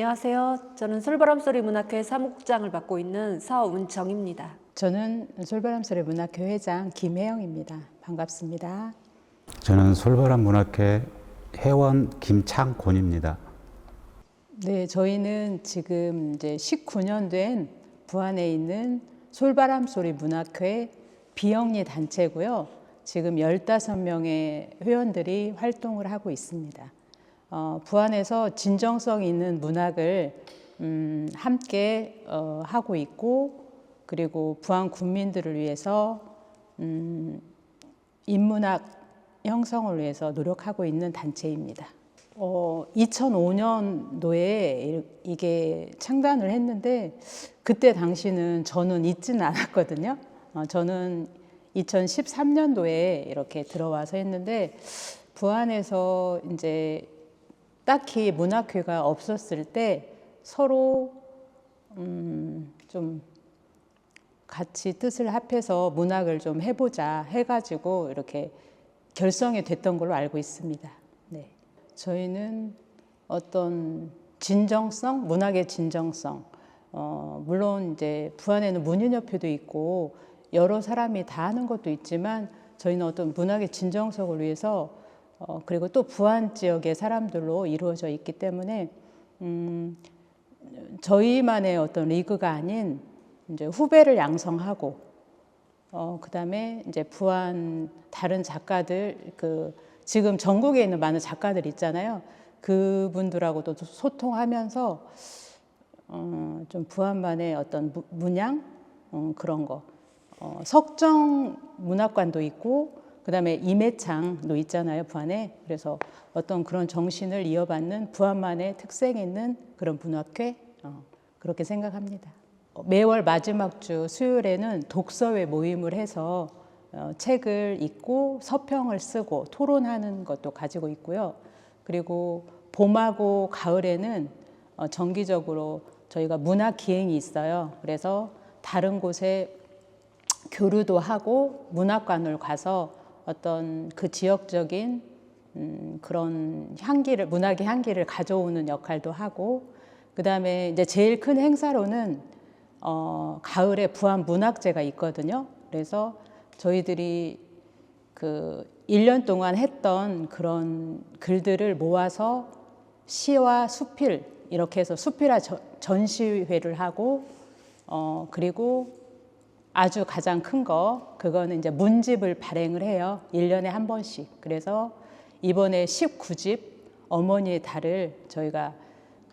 안녕하세요. 저는 솔바람소리 문학회 사무국장을 맡고 있는 서운정입니다. 저는 솔바람소리 문학회 회장 김혜영입니다. 반갑습니다. 저는 솔바람 문학회 회원 김창곤입니다. 네, 저희는 지금 이제 19년 된 부안에 있는 솔바람소리 문학회 비영리 단체고요. 지금 15명의 회원들이 활동을 하고 있습니다. 부안에서 진정성 있는 문학을 함께 하고 있고, 그리고 부안 국민들을 위해서 인문학 형성을 위해서 노력하고 있는 단체입니다. 2005년도에 이게 창단을 했는데, 그때 당시는 저는 있지는 않았거든요. 저는 2013년도에 이렇게 들어와서 했는데, 부안에서 이제 딱히 문학회가 없었을 때 서로 좀 같이 뜻을 합해서 문학을 좀 해보자 해가지고 이렇게 결성이 됐던 걸로 알고 있습니다. 네. 저희는 어떤 진정성, 문학의 진정성, 물론 이제 부안에는 문인협회도 있고 여러 사람이 다 하는 것도 있지만, 저희는 어떤 문학의 진정성을 위해서 그리고 또 부안 지역의 사람들로 이루어져 있기 때문에 저희만의 어떤 리그가 아닌 이제 후배를 양성하고, 그다음에 이제 부안 다른 작가들, 지금 전국에 있는 많은 작가들 있잖아요. 그분들하고도 소통하면서 좀 부안만의 어떤 문양, 그런 거, 석정 문학관도 있고, 그다음에 임해창도 있잖아요, 부안에. 그래서 어떤 그런 정신을 이어받는 부안만의 특색 있는 그런 문학회, 그렇게 생각합니다. 매월 마지막 주 수요일에는 독서회 모임을 해서 책을 읽고 서평을 쓰고 토론하는 것도 가지고 있고요. 그리고 봄하고 가을에는 정기적으로 저희가 문학 기행이 있어요. 그래서 다른 곳에 교류도 하고 문학관을 가서 어떤 그 지역적인 그런 향기를, 문학의 향기를 가져오는 역할도 하고, 그 다음에 이제 제일 큰 행사로는 가을에 부안 문학제가 있거든요. 그래서 저희들이 그 1년 동안 했던 그런 글들을 모아서 시와 수필, 이렇게 해서 수필화 전시회를 하고, 그리고 아주 가장 큰 거, 그거는 이제 문집을 발행을 해요. 1년에 한 번씩. 그래서 이번에 19집 어머니의 달을 저희가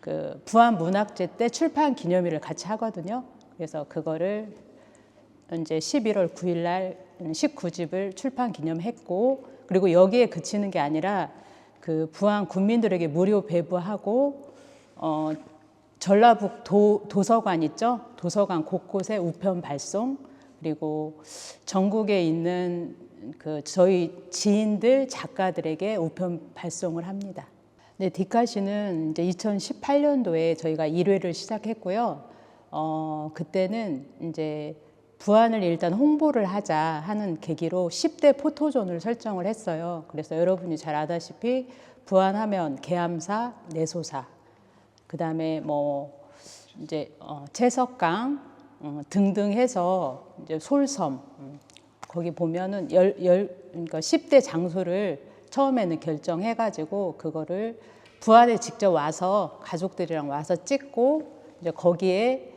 그 부안 문학제 때 출판 기념일을 같이 하거든요. 그래서 그거를 이제 11월 9일 날 19집을 출판 기념했고, 그리고 여기에 그치는 게 아니라 그 부안 국민들에게 무료 배부하고, 전라북 도서관 있죠? 도서관 곳곳에 우편 발송, 그리고 전국에 있는 그 저희 지인들 작가들에게 우편 발송을 합니다. 네, 디카시는 이제 2018년도에 저희가 1회를 시작했고요. 그때는 이제 부안을 일단 홍보를 하자 하는 계기로 10대 포토존을 설정을 했어요. 그래서 여러분이 잘 아다시피 부안하면 계암사, 내소사, 그 다음에 뭐 이제 채석강 등등 해서 이제 솔섬, 거기 보면은 그러니까 10대 장소를 처음에는 결정해가지고 그거를 부안에 직접 와서 가족들이랑 와서 찍고, 이제 거기에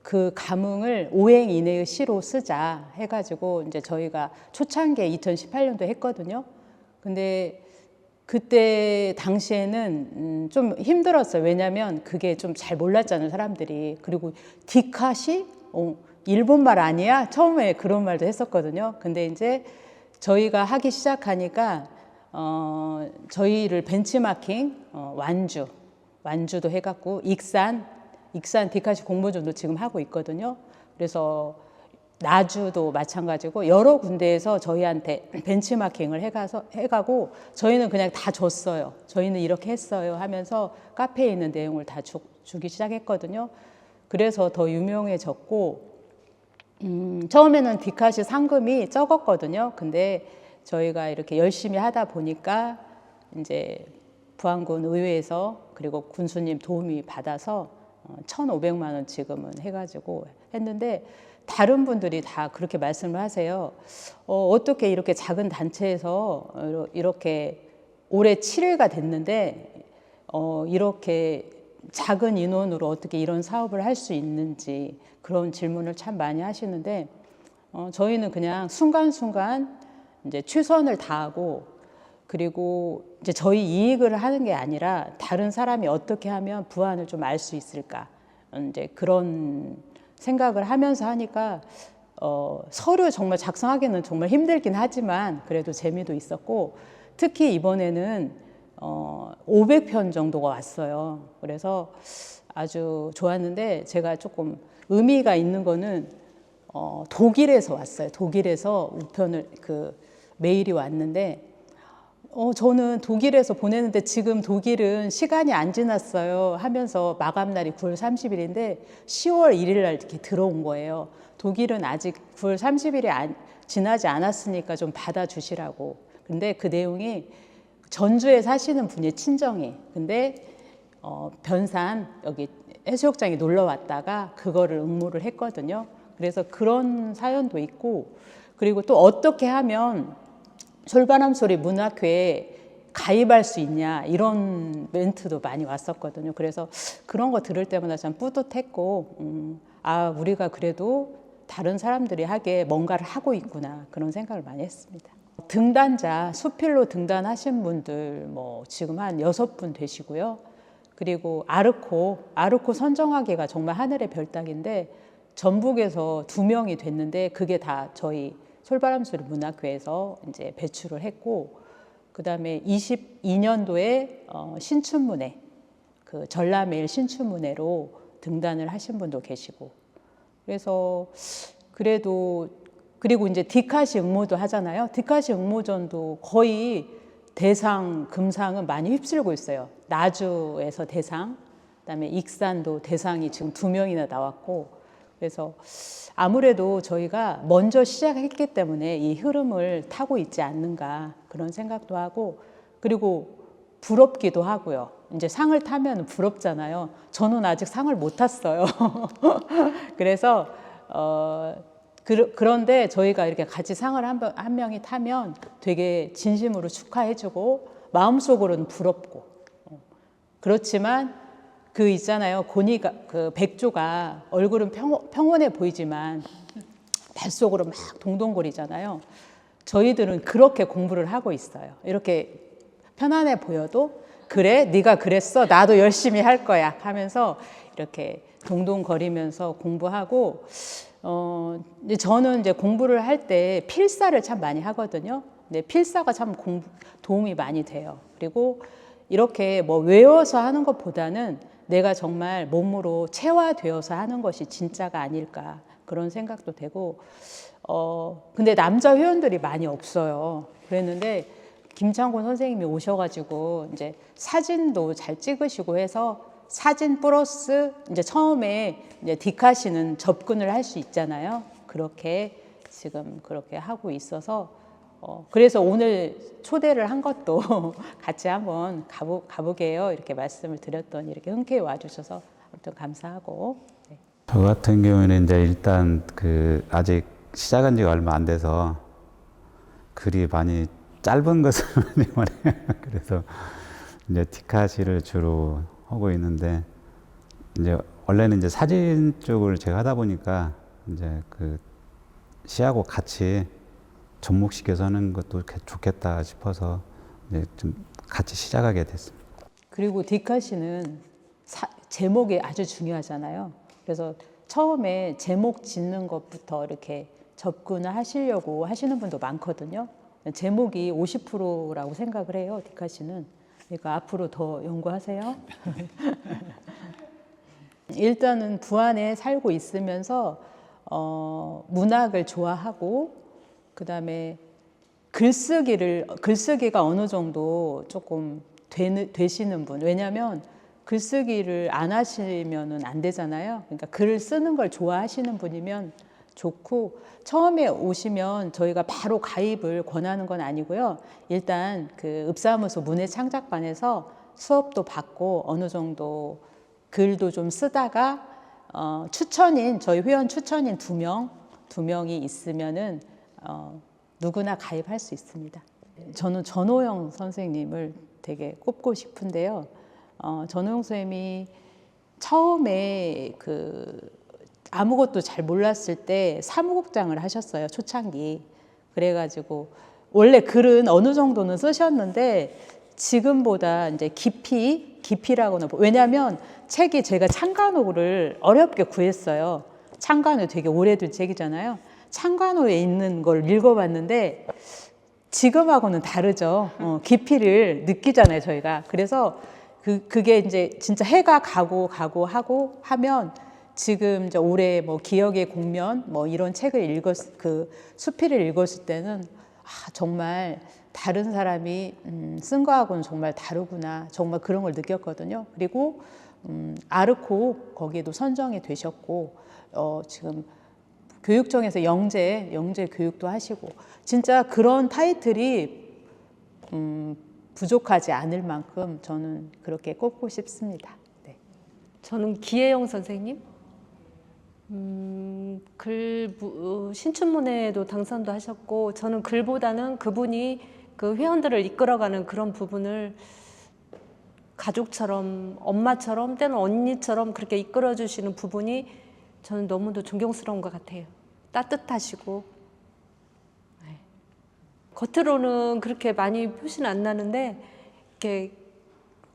그 감흥을 5행 이내의 시로 쓰자 해가지고 이제 저희가 초창기에 2018년도 했거든요. 근데 그때 당시에는 좀 힘들었어요. 왜냐하면 그게 좀 잘 몰랐잖아요, 사람들이. 그리고 디카시? 일본말 아니야? 처음에 그런 말도 했었거든요. 근데 이제 저희가 하기 시작하니까 저희를 벤치마킹, 완주도 해갖고 익산 디카시 공모전도 지금 하고 있거든요. 그래서 나주도 마찬가지고 여러 군데에서 저희한테 벤치마킹을 해가고 저희는 그냥 다 줬어요. 저희는 이렇게 했어요 하면서 카페에 있는 내용을 다 주기 시작했거든요. 그래서 더 유명해졌고, 처음에는 디카시 상금이 적었거든요. 근데 저희가 이렇게 열심히 하다 보니까 이제 부안군 의회에서 그리고 군수님 도움이 받아서 1,500만 원 지금은 해가지고 했는데 다른 분들이 다 그렇게 말씀을 하세요. 어떻게 이렇게 작은 단체에서 이렇게 올해 7회가 됐는데 이렇게 작은 인원으로 어떻게 이런 사업을 할 수 있는지 그런 질문을 참 많이 하시는데 저희는 그냥 순간순간 이제 최선을 다하고 그리고 이제 저희 이익을 하는 게 아니라 다른 사람이 어떻게 하면 부안을 좀 알 수 있을까 이제 그런 생각을 하면서 하니까 서류 정말 작성하기는 정말 힘들긴 하지만 그래도 재미도 있었고 특히 이번에는 500편 정도가 왔어요. 그래서 아주 좋았는데 제가 조금 의미가 있는 거는 독일에서 왔어요. 독일에서 우편을 메일이 왔는데 저는 독일에서 보내는데 지금 독일은 시간이 안 지났어요 하면서 마감날이 9월 30일인데 10월 1일 날 이렇게 들어온 거예요. 독일은 아직 9월 30일이 지나지 않았으니까 좀 받아주시라고. 근데 그 내용이 전주에 사시는 분의 친정이 근데 변산 여기 해수욕장에 놀러 왔다가 그거를 응모를 했거든요. 그래서 그런 사연도 있고 그리고 또 어떻게 하면 솔바람소리 문학회에 가입할 수 있냐 이런 멘트도 많이 왔었거든요. 그래서 그런 거 들을 때마다 참 뿌듯했고 우리가 그래도 다른 사람들이 하기에 뭔가를 하고 있구나 그런 생각을 많이 했습니다. 등단자, 수필로 등단하신 분들 지금 한 6분 되시고요. 그리고 아르코 선정하기가 정말 하늘의 별따기인데 전북에서 2명이 됐는데 그게 다 저희 솔바람소리 문학회에서 이제 배출을 했고 그다음에 22년도에 신춘문예 전람회일 신춘문예로 등단을 하신 분도 계시고 그래서 그래도 그리고 이제 디카시 응모도 하잖아요. 디카시 응모전도 거의 대상, 금상은 많이 휩쓸고 있어요. 나주에서 대상, 그다음에 익산도 대상이 지금 2명이나 나왔고 그래서 아무래도 저희가 먼저 시작했기 때문에 이 흐름을 타고 있지 않는가 그런 생각도 하고 그리고 부럽기도 하고요. 이제 상을 타면 부럽잖아요. 저는 아직 상을 못 탔어요. 그래서 그런데 저희가 이렇게 같이 상을 한 명이 타면 되게 진심으로 축하해주고 마음속으로는 부럽고 그렇지만 있잖아요. 백조가 얼굴은 평온해 보이지만 뱃속으로 막 동동거리잖아요. 저희들은 그렇게 공부를 하고 있어요. 이렇게 편안해 보여도 그래? 네가 그랬어? 나도 열심히 할 거야 하면서 이렇게 동동거리면서 공부하고 저는 이제 공부를 할 때 필사를 참 많이 하거든요. 근데 필사가 참 도움이 많이 돼요. 그리고 이렇게 외워서 하는 것보다는 내가 정말 몸으로 체화되어서 하는 것이 진짜가 아닐까 그런 생각도 되고 근데 남자 회원들이 많이 없어요. 그랬는데 김창곤 선생님이 오셔가지고 이제 사진도 잘 찍으시고 해서 사진 플러스 이제 처음에 이제 디카시는 접근을 할 수 있잖아요. 그렇게 지금 그렇게 하고 있어서 그래서 오늘 초대를 한 것도 같이 한번 가보게요. 이렇게 말씀을 드렸더니 이렇게 흔쾌히 와주셔서 아무튼 감사하고. 네. 저 같은 경우에는 이제 일단 아직 시작한 지가 얼마 안 돼서 글이 많이 짧은 것을 많이 그래서 이제 디카시를 주로 하고 있는데 이제 원래는 이제 사진 쪽을 제가 하다 보니까 이제 시하고 같이 접목시켜서 하는 것도 좋겠다 싶어서 이제 좀 같이 시작하게 됐습니다. 그리고 디카시는 제목이 아주 중요하잖아요. 그래서 처음에 제목 짓는 것부터 이렇게 접근을 하시려고 하시는 분도 많거든요. 제목이 50%라고 생각을 해요. 디카시는. 그러니까 앞으로 더 연구하세요. 일단은 부안에 살고 있으면서 문학을 좋아하고 그다음에 글쓰기가 어느 정도 조금 되시는 분. 왜냐하면 글쓰기를 안 하시면은 안 되잖아요. 그러니까 글을 쓰는 걸 좋아하시는 분이면 좋고 처음에 오시면 저희가 바로 가입을 권하는 건 아니고요. 일단 읍사무소 문해창작반에서 수업도 받고 어느 정도 글도 좀 쓰다가 저희 회원 추천인 두 명이 있으면은 누구나 가입할 수 있습니다. 저는 전호영 선생님을 되게 꼽고 싶은데요. 전호영 선생님이 처음에 아무것도 잘 몰랐을 때 사무국장을 하셨어요. 초창기. 그래가지고 원래 글은 어느 정도는 쓰셨는데 지금보다 이제 깊이라고는, 왜냐하면 책이 제가 창간호를 어렵게 구했어요. 창간호 되게 오래된 책이잖아요. 창간호에 있는 걸 읽어봤는데 지금하고는 다르죠. 깊이를 느끼잖아요, 저희가. 그래서 그게 이제 진짜 해가 가고 하고 하면 지금 이제 올해 뭐 기억의 공면 뭐 이런 책을 수필을 읽었을 때는 정말 다른 사람이 쓴 거하고는 정말 다르구나. 정말 그런 걸 느꼈거든요. 그리고 아르코 거기에도 선정이 되셨고 지금 교육청에서 영재 교육도 하시고 진짜 그런 타이틀이 부족하지 않을 만큼 저는 그렇게 꼽고 싶습니다. 네. 저는 기혜영 선생님, 신춘문예에도 당선도 하셨고, 저는 글보다는 그분이 그 회원들을 이끌어가는 그런 부분을 가족처럼, 엄마처럼, 때는 언니처럼 그렇게 이끌어주시는 부분이 저는 너무도 존경스러운 것 같아요. 따뜻하시고. 네. 겉으로는 그렇게 많이 표시는 안 나는데 이렇게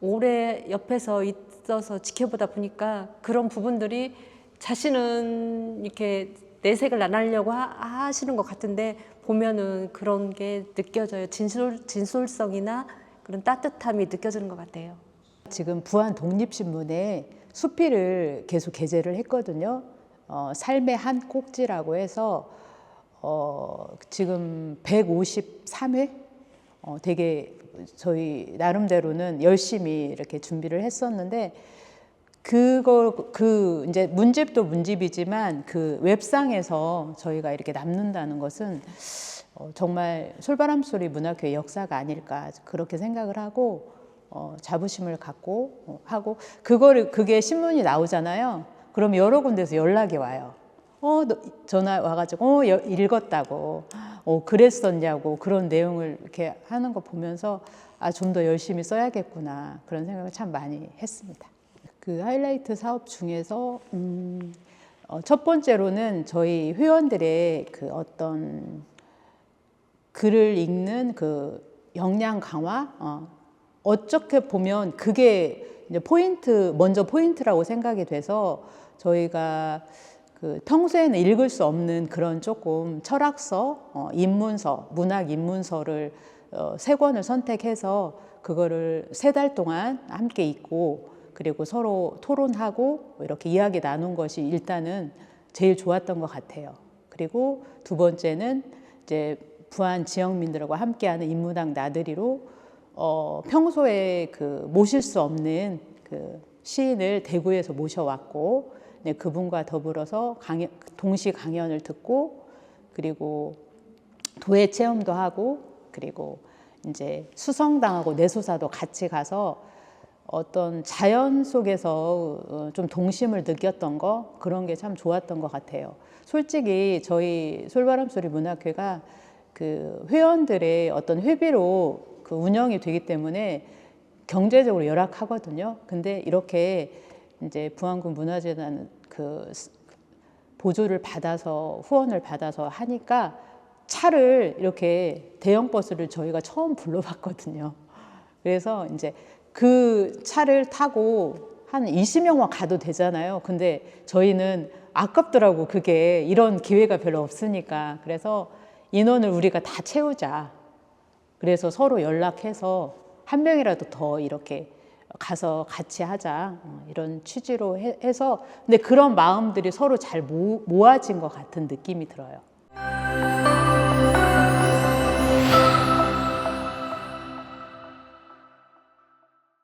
오래 옆에서 있어서 지켜보다 보니까 그런 부분들이 자신은 이렇게 내색을 안 하려고 하시는 것 같은데 보면은 그런 게 느껴져요. 진솔성이나 그런 따뜻함이 느껴지는 것 같아요. 지금 부안 독립신문에 수필을 계속 게재를 했거든요. 삶의 한 꼭지라고 해서 지금 153회? 되게 저희 나름대로는 열심히 이렇게 준비를 했었는데 이제 문집도 문집이지만 그 웹상에서 저희가 이렇게 남는다는 것은 정말 솔바람소리 문학회 역사가 아닐까 그렇게 생각을 하고 자부심을 갖고 하고 그게 신문이 나오잖아요. 그럼 여러 군데서 연락이 와요. 전화 와가지고 읽었다고 그랬었냐고 그런 내용을 이렇게 하는 거 보면서 좀 더 열심히 써야겠구나 그런 생각을 참 많이 했습니다. 그 하이라이트 사업 중에서 첫 번째로는 저희 회원들의 그 어떤 글을 읽는 그 역량 강화, 어떻게 보면 그게 이제 먼저 포인트라고 생각이 돼서 저희가 그 평소에는 읽을 수 없는 그런 조금 철학서, 입문서, 문학 입문서를 3권을 선택해서 그거를 3달 동안 함께 읽고 그리고 서로 토론하고 이렇게 이야기 나눈 것이 일단은 제일 좋았던 것 같아요. 그리고 두 번째는 이제 부안 지역민들과 함께하는 인문학 나들이로 평소에 모실 수 없는 그 시인을 대구에서 모셔왔고 그분과 더불어서 동시 강연을 듣고 그리고 도예 체험도 하고 그리고 이제 수성당하고 내소사도 같이 가서 어떤 자연 속에서 좀 동심을 느꼈던 거 그런 게 참 좋았던 것 같아요. 솔직히 저희 솔바람소리 문학회가 그 회원들의 어떤 회비로 그 운영이 되기 때문에 경제적으로 열악하거든요. 근데 이렇게 이제 부안군 문화재단 그 보조를 받아서 후원을 받아서 하니까 차를 이렇게 대형 버스를 저희가 처음 불러봤거든요. 그래서 이제 그 차를 타고 한 20명만 가도 되잖아요. 근데 저희는 아깝더라고. 그게 이런 기회가 별로 없으니까. 그래서 인원을 우리가 다 채우자. 그래서 서로 연락해서 한 명이라도 더 이렇게 가서 같이 하자. 이런 취지로 해서 근데 그런 마음들이 서로 잘 모아진 것 같은 느낌이 들어요.